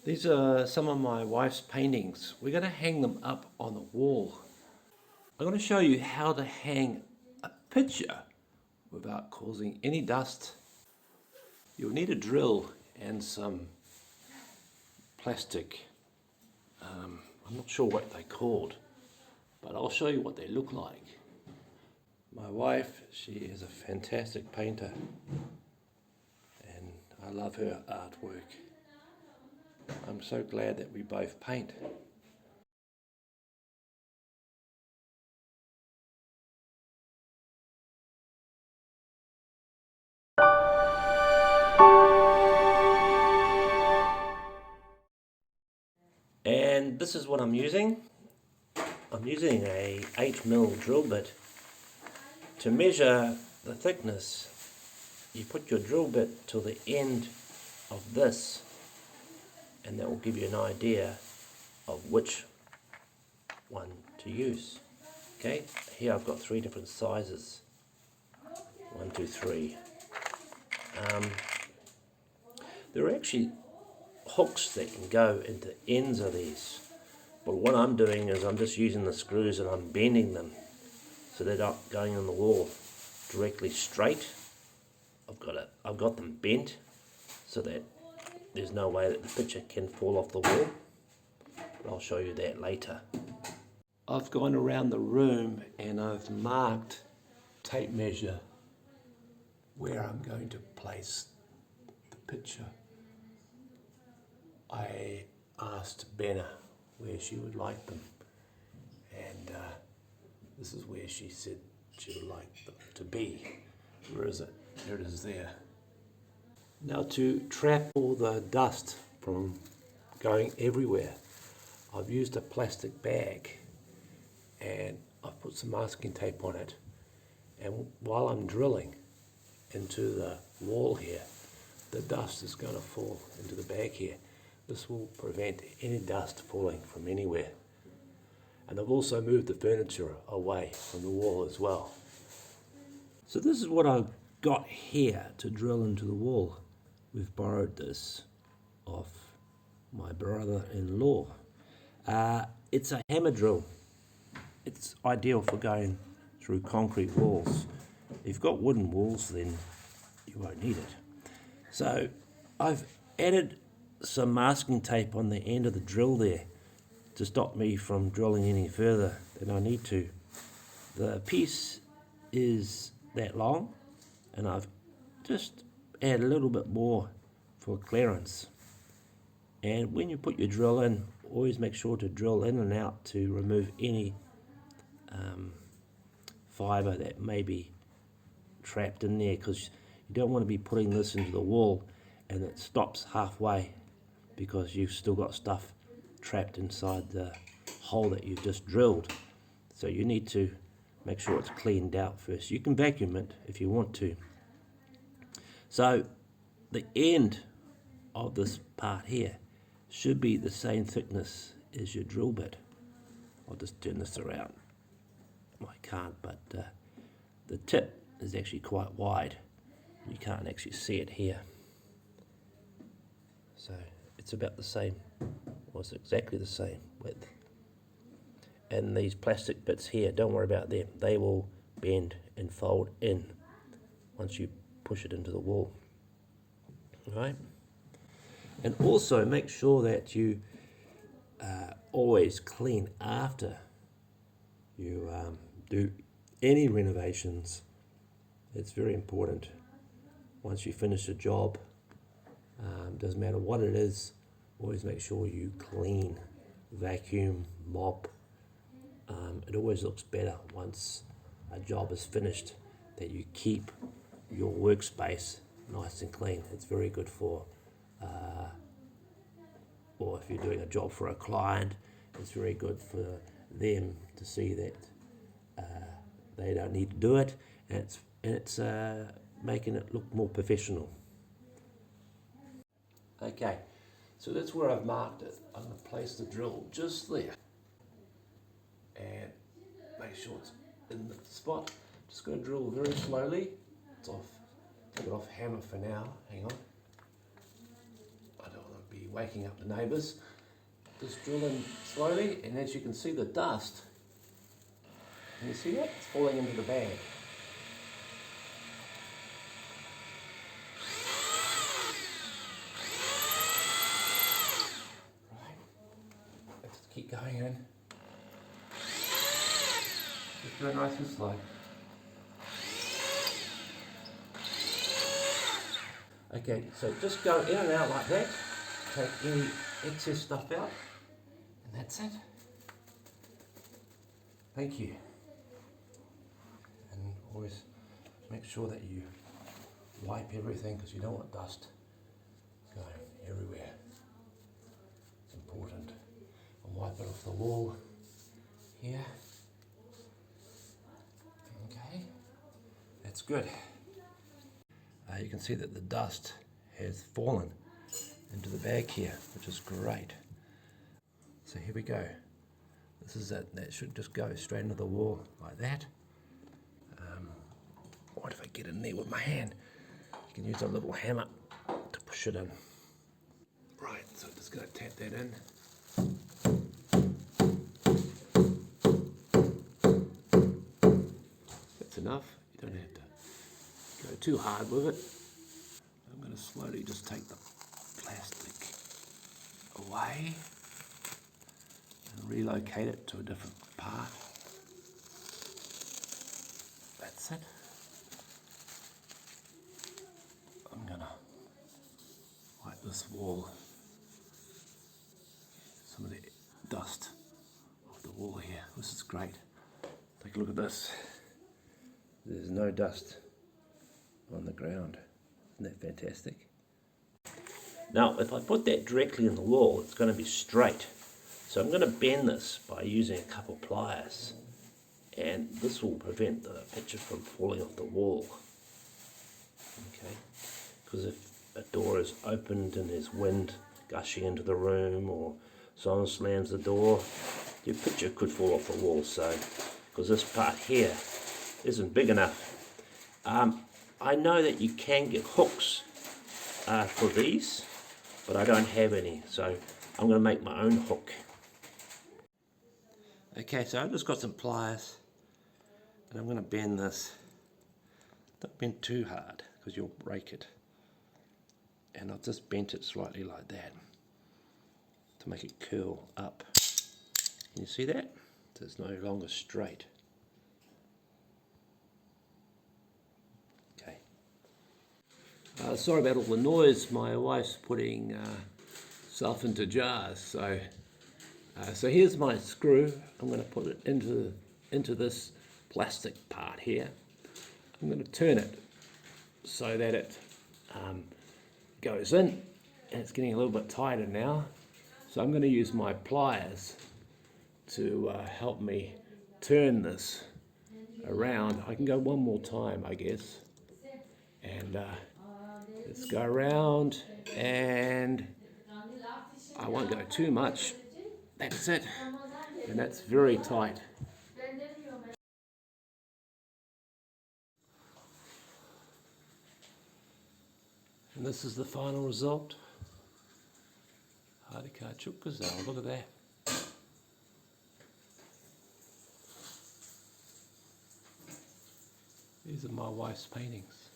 These are some of my wife's paintings. We're going to hang them up on the wall. I'm going to show you how to hang a picture without causing any dust. You'll need a drill and some plastic, I'm not sure what they're called, but I'll show you what they look like. My wife, she is a fantastic painter and I love her artwork. I'm so glad that we both paint. And this is what I'm using. I'm using a 8mm drill bit. To measure the thickness, you put your drill bit to the end of this, and that will give you an idea of which one to use. Okay, here I've got 3 different sizes. 1, 2, 3. There are actually hooks that can go into ends of these, but what I'm doing is I'm just using the screws and I'm bending them so they're not going on the wall directly straight. I've got them bent so that there's no way that the picture can fall off the wall, but I'll show you that later. I've gone around the room and I've marked tape measure where I'm going to place the picture. I asked Benna where she would like them, and this is where she said she would like them to be. Where is it? There it is there. Now, to trap all the dust from going everywhere, I've used a plastic bag and I've put some masking tape on it, and while I'm drilling into the wall here, the dust is going to fall into the bag here. This will prevent any dust falling from anywhere. And I've also moved the furniture away from the wall as well. So this is what I've got here to drill into the wall. We've borrowed this off my brother-in-law. It's a hammer drill. It's ideal for going through concrete walls. If you've got wooden walls, then you won't need it. So I've added some masking tape on the end of the drill there to stop me from drilling any further than I need to. The piece is that long, and I've just added a little bit more for clearance. And when you put your drill in, always make sure to drill in and out to remove any fibre that may be trapped in there, because you don't want to be putting this into the wall and it stops halfway because you've still got stuff trapped inside the hole that you've just drilled. So you need to make sure it's cleaned out first. You can vacuum it if you want to. So the end of this part here should be the same thickness as your drill bit. I'll just turn this around. I can't, but the tip is actually quite wide. You can't actually see it here. So it's about the same, or it's exactly the same width. And these plastic bits here, don't worry about them. They will bend and fold in once you push it into the wall. All right? And also make sure that you always clean after you do any renovations. It's very important. Once you finish a job, doesn't matter what it is, always make sure you clean, vacuum, mop. It always looks better once a job is finished, that you keep your workspace nice and clean. It's very good for, or if you're doing a job for a client, it's very good for them to see that they don't need to do it, and it's making it look more professional. Okay, so that's where I've marked it. I'm going to place the drill just there and make sure it's in the spot. Just going to drill very slowly. It's off. Take it off hammer for now. Hang on. I don't want to be waking up the neighbours. Just drill in slowly, and as you can see the dust, can you see that? It's falling into the bag. Right, let's keep going in. Just very nice and slow. Okay, so just go in and out like that, take any excess stuff out, and that's it. Thank you. And always make sure that you wipe everything because you don't want dust going everywhere. It's important. And wipe it off the wall here. Okay, that's good. You can see that the dust has fallen into the bag here, which is great. So here we go. This is it. That should just go straight into the wall like that. What if I get in there with my hand? You can use a little hammer to push it in. Right, so I'm just going to tap that in. That's enough. You don't have to go too hard with it. I'm going to slowly just take the plastic away and relocate it to a different part. That's it. I'm going to wipe this wall, some of the dust off the wall here. This is great. Take a look at this. There's no dust on the ground. Isn't that fantastic? Now, if I put that directly in the wall, it's going to be straight. So I'm going to bend this by using a couple of pliers. And this will prevent the picture from falling off the wall. Okay? Because if a door is opened and there's wind gushing into the room, or someone slams the door, your picture could fall off the wall. So, because this part here isn't big enough. I know that you can get hooks for these, but I don't have any, so I'm going to make my own hook. Okay, so I've just got some pliers, and I'm going to bend this. Don't bend too hard, because you'll break it. And I've just bent it slightly like that, to make it curl up. Can you see that? So it's no longer straight. Sorry about all the noise. My wife's putting stuff into jars. So here's my screw. I'm going to put it into this plastic part here. I'm going to turn it so that it goes in, and it's getting a little bit tighter now. So I'm going to use my pliers to help me turn this around. I can go one more time, I guess, and let's go around, and I won't go too much. That's it, and that's very tight. And this is the final result. Harika Chukazal, look at that. These are my wife's paintings.